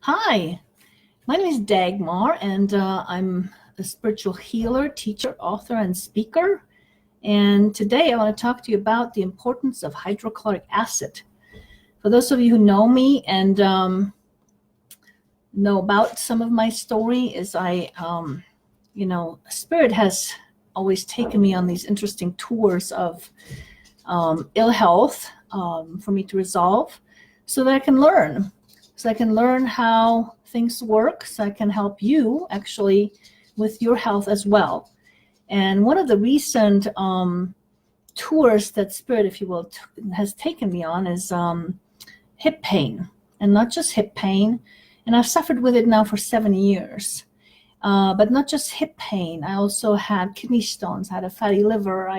Hi, my name is Dagmar, and I'm a spiritual healer, teacher, author, and speaker. And today I want to talk to you about the importance of hydrochloric acid. For those of you who know me and know about some of my story, is Spirit has always taken me on these interesting tours of ill health for me to resolve so that I can learn. So I can learn how things work, so I can help you actually with your health as well. And one of the recent tours that Spirit, if you will, has taken me on is hip pain. And not just hip pain, and I've suffered with it now for 7 years. But not just hip pain, I also had kidney stones, I had a fatty liver,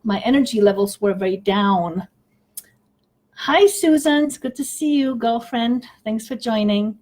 my energy levels were very down. Hi, Susan. It's good to see you, girlfriend. Thanks for joining.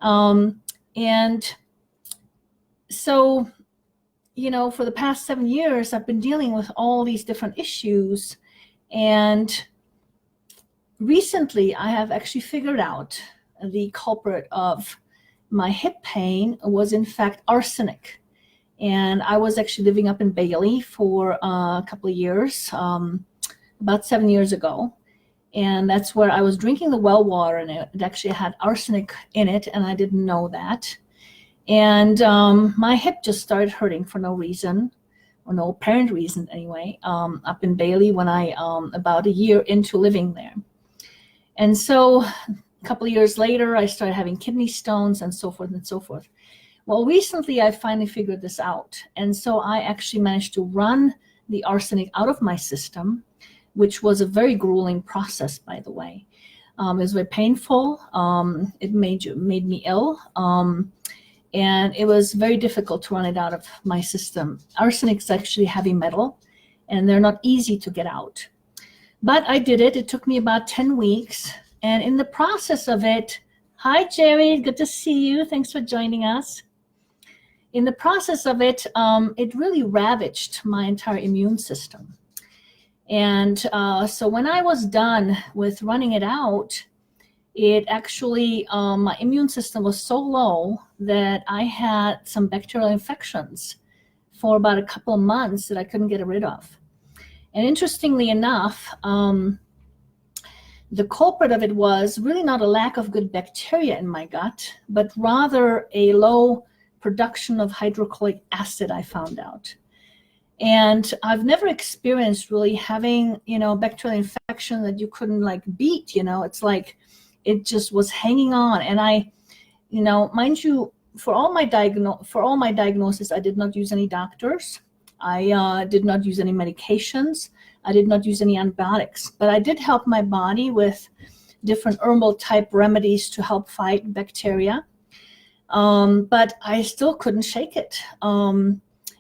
And so, for the past 7 years, I've been dealing with all these different issues. And recently, I have actually figured out the culprit of my hip pain was, in fact, arsenic. And I was actually living up in Bailey for a couple of years, about 7 years ago. And that's where I was drinking the well water, and it actually had arsenic in it, and I didn't know that. And my hip just started hurting for no reason, or no apparent reason anyway, up in Bailey when I, about a year into living there. And so a couple of years later, I started having kidney stones and so forth and so forth. Well, recently I finally figured this out. And so I actually managed to run the arsenic out of my system, which was a very grueling process, by the way. It was very painful. It made me ill. And it was very difficult to run it out of my system. Arsenic is actually heavy metal, and they're not easy to get out. But I did it. It took me about 10 weeks. And in the process of it, hi, Jerry, good to see you. Thanks for joining us. In the process of it, it really ravaged my entire immune system. And so when I was done with running it out, it actually, my immune system was so low that I had some bacterial infections for about a couple of months that I couldn't get rid of. And interestingly enough, the culprit of it was really not a lack of good bacteria in my gut, but rather a low production of hydrochloric acid, I found out. And I've never experienced really having, bacterial infection that you couldn't beat, it's like it just was hanging on. And I, mind you, for all my diagnosis, I did not use any doctors. I did not use any medications. I did not use any antibiotics, but I did help my body with different herbal type remedies to help fight bacteria. But I still couldn't shake it.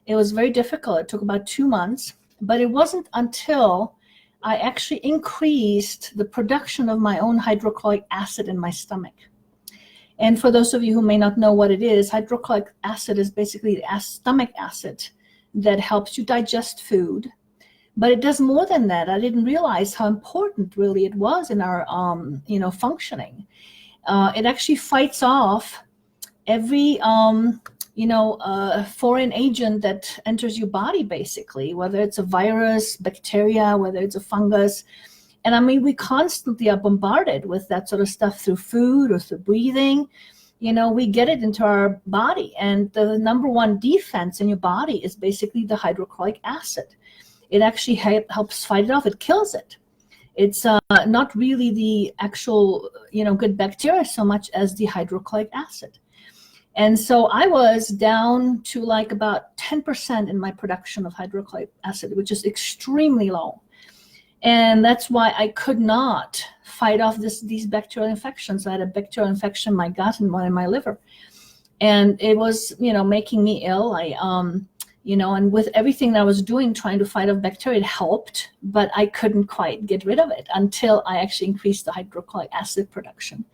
It was very difficult. It took about 2 months, but it wasn't until I actually increased the production of my own hydrochloric acid in my stomach. And for those of you who may not know what it is, hydrochloric acid is basically the stomach acid that helps you digest food. But it does more than that. I didn't realize how important really it was in our, functioning. It actually fights off every foreign agent that enters your body, basically, whether it's a virus, bacteria, whether it's a fungus. And I mean, we constantly are bombarded with that sort of stuff through food or through breathing. We get it into our body. And the number one defense in your body is basically the hydrochloric acid. It actually helps fight it off. It kills it. It's not really the actual, good bacteria so much as the hydrochloric acid. And so I was down to about 10% in my production of hydrochloric acid, which is extremely low. And that's why I could not fight off these bacterial infections. I had a bacterial infection in my gut and one in my liver. And it was, making me ill. And with everything that I was doing, trying to fight off bacteria, it helped, but I couldn't quite get rid of it until I actually increased the hydrochloric acid production.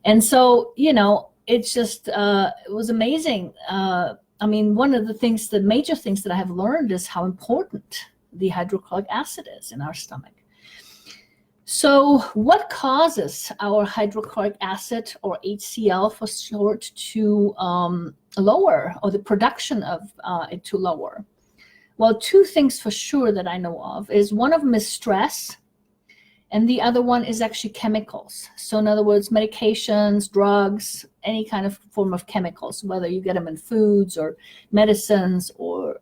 And so, it's just, it was amazing. One of the major things that I have learned is how important the hydrochloric acid is in our stomach. So what causes our hydrochloric acid, or HCl for short, to lower, or the production of it to lower? Well, two things for sure that I know of is, one of them is stress, and the other one is actually chemicals. So in other words, medications, drugs, any kind of form of chemicals, whether you get them in foods or medicines, or,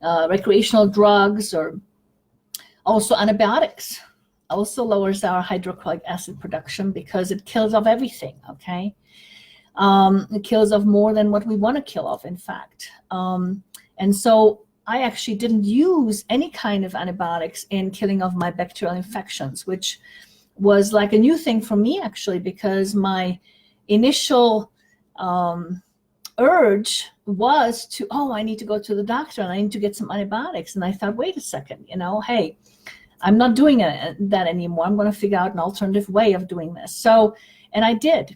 recreational drugs, or also antibiotics. Also lowers our hydrochloric acid production because it kills off everything, okay? It kills off more than what we want to kill off, in fact. And so I actually didn't use any kind of antibiotics in killing off my bacterial infections, which was like a new thing for me, actually, because my initial urge was to, I need to go to the doctor and I need to get some antibiotics. And I thought, wait a second, hey, I'm not doing that anymore. I'm going to figure out an alternative way of doing this. So, and I did.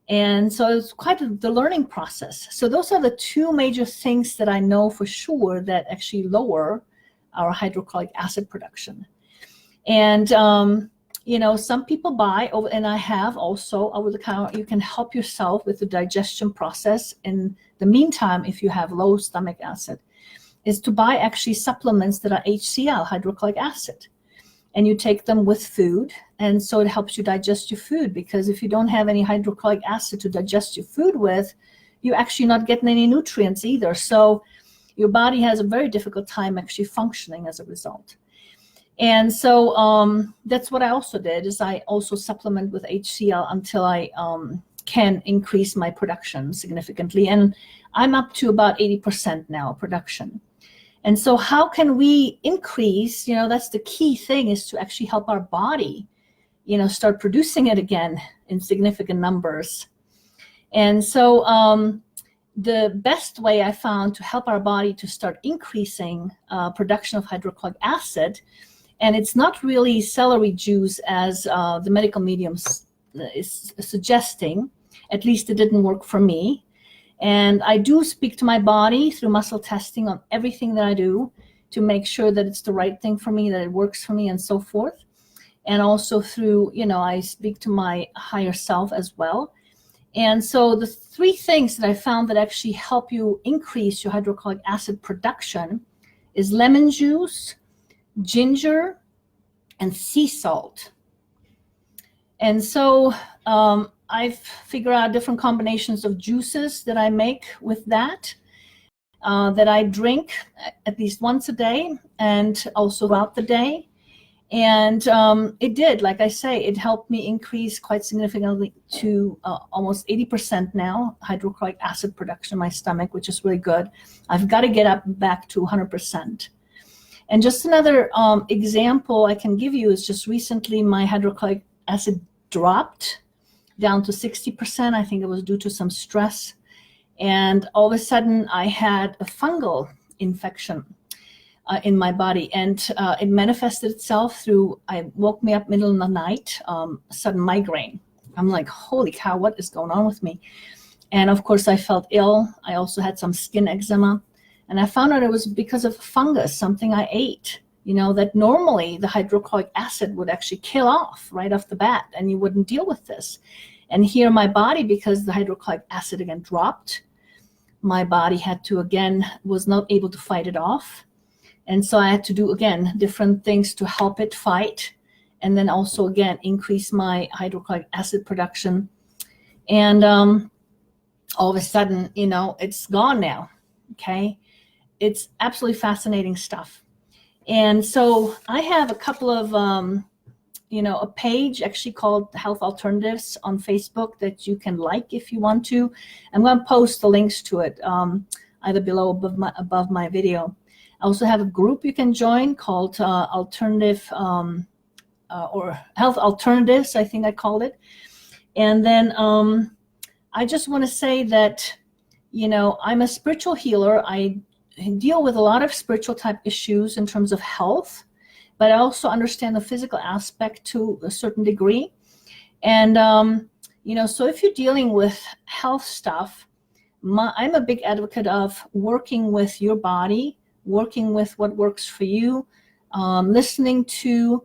And so it was quite the learning process. So those are the two major things that I know for sure that actually lower our hydrochloric acid production. And, some people buy, and I have also over the counter, you can help yourself with the digestion process. In the meantime, if you have low stomach acid, is to buy actually supplements that are HCl, hydrochloric acid. And you take them with food, and so it helps you digest your food, because if you don't have any hydrochloric acid to digest your food with, you're actually not getting any nutrients either. So your body has a very difficult time actually functioning as a result. And so that's what I also did, is I also supplement with HCl until I can increase my production significantly. And I'm up to about 80% now production. And so how can we increase, that's the key thing, is to actually help our body, start producing it again in significant numbers. And so the best way I found to help our body to start increasing production of hydrochloric acid, and it's not really celery juice as the medical medium is suggesting, at least it didn't work for me. And I do speak to my body through muscle testing on everything that I do to make sure that it's the right thing for me, that it works for me, and so forth. And also through, I speak to my higher self as well. And so the three things that I found that actually help you increase your hydrochloric acid production is lemon juice, ginger, and sea salt. And so I've figured out different combinations of juices that I make with that I drink at least once a day, and also throughout the day. And it did, like I say, it helped me increase quite significantly to almost 80% now, hydrochloric acid production in my stomach, which is really good. I've got to get up back to 100%. And just another example I can give you is, just recently my hydrochloric acid dropped down to 60%. I think it was due to some stress. And all of a sudden I had a fungal infection in my body, and it manifested itself through, it woke me up middle of the night, sudden migraine. I'm like, holy cow, what is going on with me? And of course I felt ill. I also had some skin eczema, and I found out it was because of fungus, something I ate, that normally the hydrochloric acid would actually kill off right off the bat, and you wouldn't deal with this. And here my body, because the hydrochloric acid again dropped, my body was not able to fight it off. And so I had to do, again, different things to help it fight. And then also, again, increase my hydrochloric acid production. And all of a sudden, it's gone now, okay? It's absolutely fascinating stuff. And so I have a couple of, a page actually called Health Alternatives on Facebook that you can like if you want to. I'm going to post the links to it either below or above my video. I also have a group you can join called Alternative or Health Alternatives, I think I called it. And then I just want to say that, I'm a spiritual healer. I deal with a lot of spiritual type issues in terms of health, but I also understand the physical aspect to a certain degree. And, so if you're dealing with health stuff, I'm a big advocate of working with your body, working with what works for you, listening to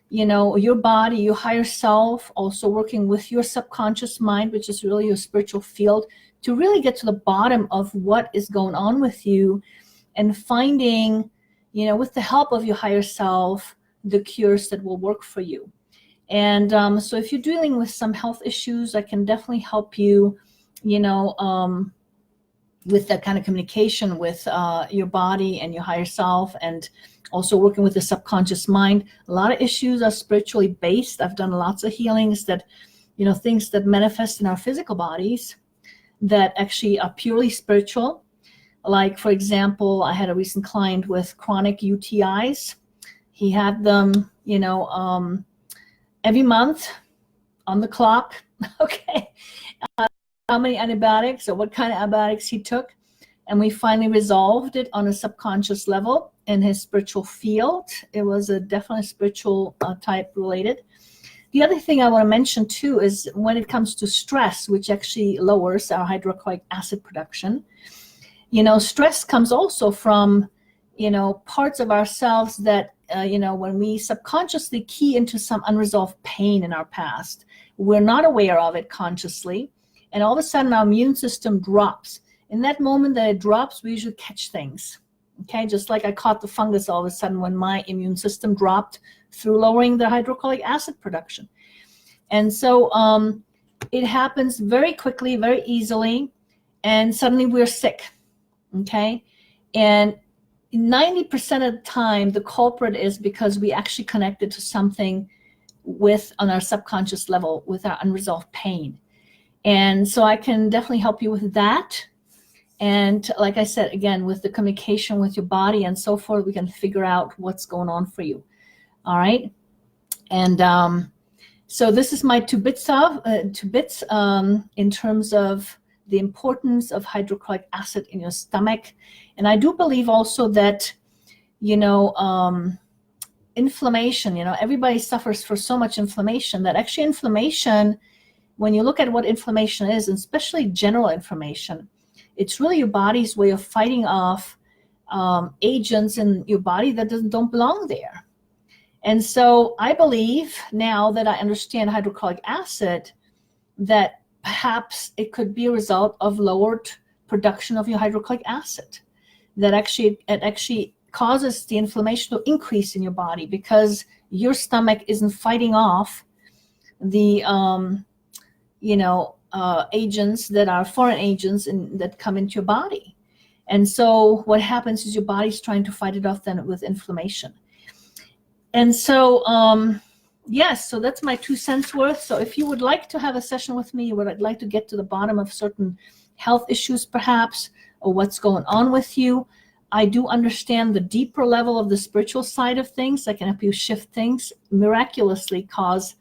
you know, your body, your higher self, also working with your subconscious mind, which is really your spiritual field, to really get to the bottom of what is going on with you, and finding, you know, with the help of your higher self, the cures that will work for you. And so if you're dealing with some health issues, I can definitely help you, you know, with that kind of communication with your body and your higher self, and also working with the subconscious mind. A lot of issues are spiritually based. I've done lots of healings that, you know, things that manifest in our physical bodies that actually are purely spiritual. Like, for example, I had a recent client with chronic UTIs. He had them, you know, every month on the clock. Okay. How many antibiotics or what kind of antibiotics he took. And we finally resolved it on a subconscious level in his spiritual field. It was a definitely spiritual type related. The other thing I want to mention too is when it comes to stress, which actually lowers our hydrochloric acid production. You know, stress comes also from, you know, parts of ourselves that, you know, when we subconsciously key into some unresolved pain in our past, we're not aware of it consciously. And all of a sudden our immune system drops. In that moment that it drops, we usually catch things. Okay, just like I caught the fungus all of a sudden when my immune system dropped through lowering the hydrochloric acid production. And so it happens very quickly, very easily, and suddenly we're sick. Okay, and 90% of the time the culprit is because we actually connected to something with, on our subconscious level, with our unresolved pain. And so I can definitely help you with that. And like I said, again, with the communication with your body and so forth, we can figure out what's going on for you. All right. And so this is my two bits in terms of the importance of hydrochloric acid in your stomach. And I do believe also that, you know, inflammation, you know, everybody suffers for so much inflammation that actually inflammation, when you look at what inflammation is, and especially general inflammation, it's really your body's way of fighting off agents in your body that don't belong there. And so I believe now that I understand hydrochloric acid, that perhaps it could be a result of lowered production of your hydrochloric acid, that it actually causes the inflammation to increase in your body because your stomach isn't fighting off the you know, agents that are foreign agents that come into your body. And so what happens is your body's trying to fight it off then with inflammation. And so yes, so that's my 2 cents worth. So if you would like to have a session with me, you would like to get to the bottom of certain health issues perhaps, or what's going on with you, I do understand the deeper level of the spiritual side of things. I can help you shift things, miraculously cause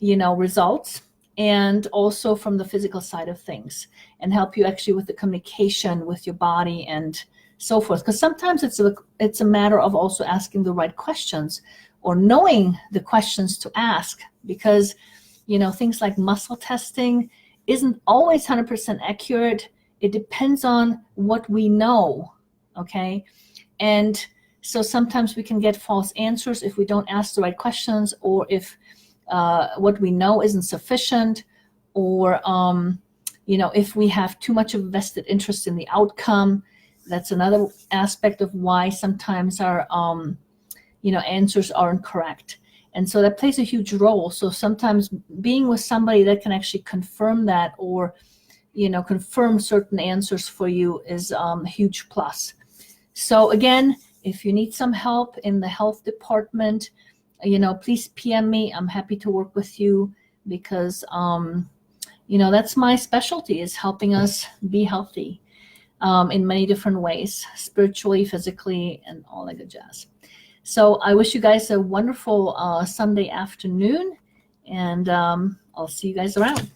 you know, results, and also from the physical side of things, and help you actually with the communication with your body and so forth. Because sometimes it's a matter of also asking the right questions, or knowing the questions to ask, because, you know, things like muscle testing isn't always 100% accurate. It depends on what we know, okay? And so sometimes we can get false answers if we don't ask the right questions, or if what we know isn't sufficient, or you know, if we have too much of a vested interest in the outcome. That's another aspect of why sometimes our you know, answers aren't correct. And so that plays a huge role. So sometimes being with somebody that can actually confirm that, or, you know, confirm certain answers for you is a huge plus. So again, if you need some help in the health department, you know, please PM me. I'm happy to work with you, because, you know, that's my specialty, is helping us be healthy in many different ways, spiritually, physically, and all that good jazz. So I wish you guys a wonderful Sunday afternoon, and I'll see you guys around.